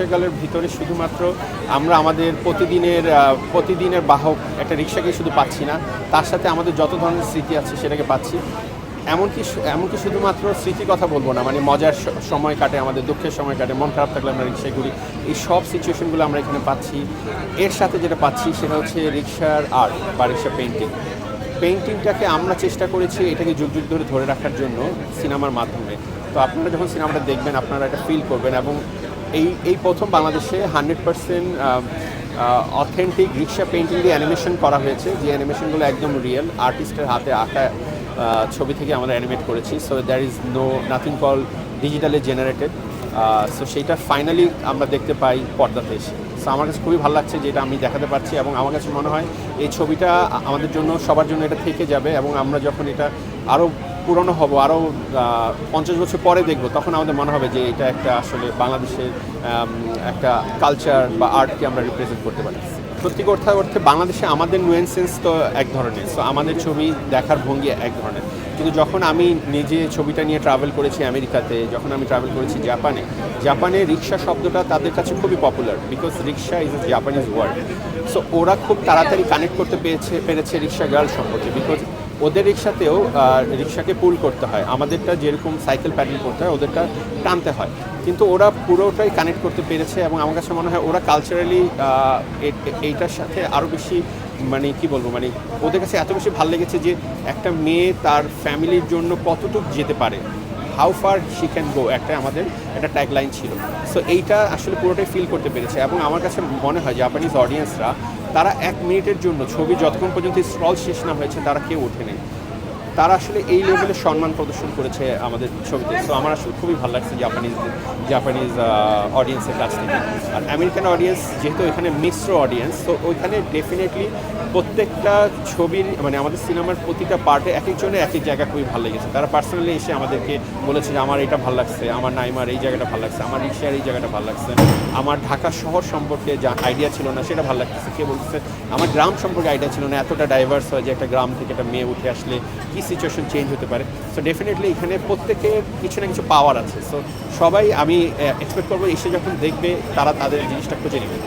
রিক্সাগুলোর ভিতরে শুধুমাত্র আমরা আমাদের প্রতিদিনের বাহক একটা রিক্সাকে শুধু পাচ্ছি না, তার সাথে আমাদের যত ধরনের স্মৃতি আছে সেটাকে পাচ্ছি। এমনকি শুধুমাত্র স্মৃতির কথা বলবো না, মানে মজার সময় কাটে, আমাদের দুঃখের সময় কাটে, মন খারাপ থাকলে আমরা রিক্সায় ঘুরি, এই সব সিচুয়েশনগুলো আমরা এখানে পাচ্ছি। এর সাথে যেটা পাচ্ছি সেটা হচ্ছে রিক্সার আর্ট বা রিক্সা পেইন্টিংটাকে আমরা চেষ্টা করেছি এটাকে যুগ যুগ ধরে রাখার জন্য সিনেমার মাধ্যমে। তো আপনারা যখন সিনেমাটা দেখবেন আপনারা এটা ফিল করবেন, এবং এই প্রথম বাংলাদেশে 100% অথেন্টিক রিক্সা পেইন্টিং দিয়ে অ্যানিমেশন করা হয়েছে, যে অ্যানিমেশনগুলো একদম রিয়েল আর্টিস্টের হাতে আঁকা ছবি থেকে আমরা অ্যানিমেট করেছি। So there is nothing call digitally generated. So সেইটা ফাইনালি আমরা দেখতে পাই পর্দাতে এসে। সো আমার কাছে খুবই ভালো লাগছে যেটা আমি দেখাতে পারছি, এবং আমার কাছে মনে হয় এই ছবিটা আমাদের জন্য সবার জন্য এটা থেকে যাবে, এবং আমরা যখন এটা আরও পুরনো হব, আরও 50 বছর পরে দেখব, তখন আমাদের মনে হবে যে এটা একটা আসলে বাংলাদেশের একটা কালচার বা আর্টকে আমরা রিপ্রেজেন্ট করতে পারি। সত্যি করতে করতে বাংলাদেশে আমাদের নুয়েন্সেন্স তো এক ধরনের, সো আমাদের ছবি দেখার ভঙ্গি এক ধরনের, কিন্তু যখন আমি নিজে ছবিটা নিয়ে ট্রাভেল করেছি আমেরিকাতে, যখন আমি ট্রাভেল করেছি জাপানে রিক্সা শব্দটা তাদের কাছে খুবই popular, because rickshaw is a Japanese word. So ওরা খুব তাড়াতাড়ি কানেক্ট করতে পেরেছে রিক্সা গার্ল সম্পর্কে, বিকজ ওদের রিক্সাতেও রিক্সাকে পুল করতে হয়, আমাদেরটা যেরকম সাইকেল প্যাডেল করতে হয় ওদেরটা টানতে হয়, কিন্তু ওরা পুরোটাই কানেক্ট করতে পেরেছে। এবং আমার কাছে মনে হয় ওরা কালচারালি এইটার সাথে আরও বেশি, মানে কি বলবো, মানে ওদের কাছে এত বেশি ভালো লেগেছে যে একটা মেয়ে তার ফ্যামিলির জন্য কতটুকু যেতে পারে, how far she can go, আমাদের একটা ট্যাগলাইন ছিল। সো এইটা আসলে পুরোটাই ফিল করতে পেরেছে, এবং আমার কাছে মনে হয় জাপানিজ অডিয়েন্সরা তারা 1 মিনিটের জন্য ছবি যতক্ষণ পর্যন্ত স্ক্রল শেষ না হয়েছে তারা কেউ ওঠেনি, তারা আসলে এই লেভেলের সম্মান প্রদর্শন করেছে আমাদের ছবিতে। সো আমার আসলে খুবই ভালো লাগছে জাপানিজ অডিয়েন্সের কাছ থেকে। আর আমেরিকান অডিয়েন্স যেহেতু এখানে মিশ্র অডিয়েন্স, তো ওইখানে ডেফিনেটলি প্রত্যেকটা ছবির, মানে আমাদের সিনেমার প্রতিটা পার্টে এক একজনের এক এক জায়গা খুবই ভালো লেগেছে। তারা পার্সোনালি এসে আমাদেরকে বলেছে যে আমার এটা ভালো লাগছে, আমার নাইমার এই জায়গাটা ভালো লাগছে, আমার রিক্সার এই জায়গাটা ভালো লাগছে, আমার ঢাকা শহর সম্পর্কে যা আইডিয়া ছিল না সেটা ভালো লাগছে, কে বলছে আমার গ্রাম সম্পর্কে আইডিয়া ছিল না, এতটা ডাইভার্স হয় যে একটা গ্রাম থেকে একটা মেয়ে উঠে আসলে কী সিচুয়েশন চেঞ্জ হতে পারে। সো ডেফিনেটলি এখানে প্রত্যেকের কিছু না কিছু পাওয়ার আছে। সো সবাই, আমি এক্সপেক্ট করবো এসে যখন দেখবে তারা তাদের জিনিসটা খুঁজে নেবে।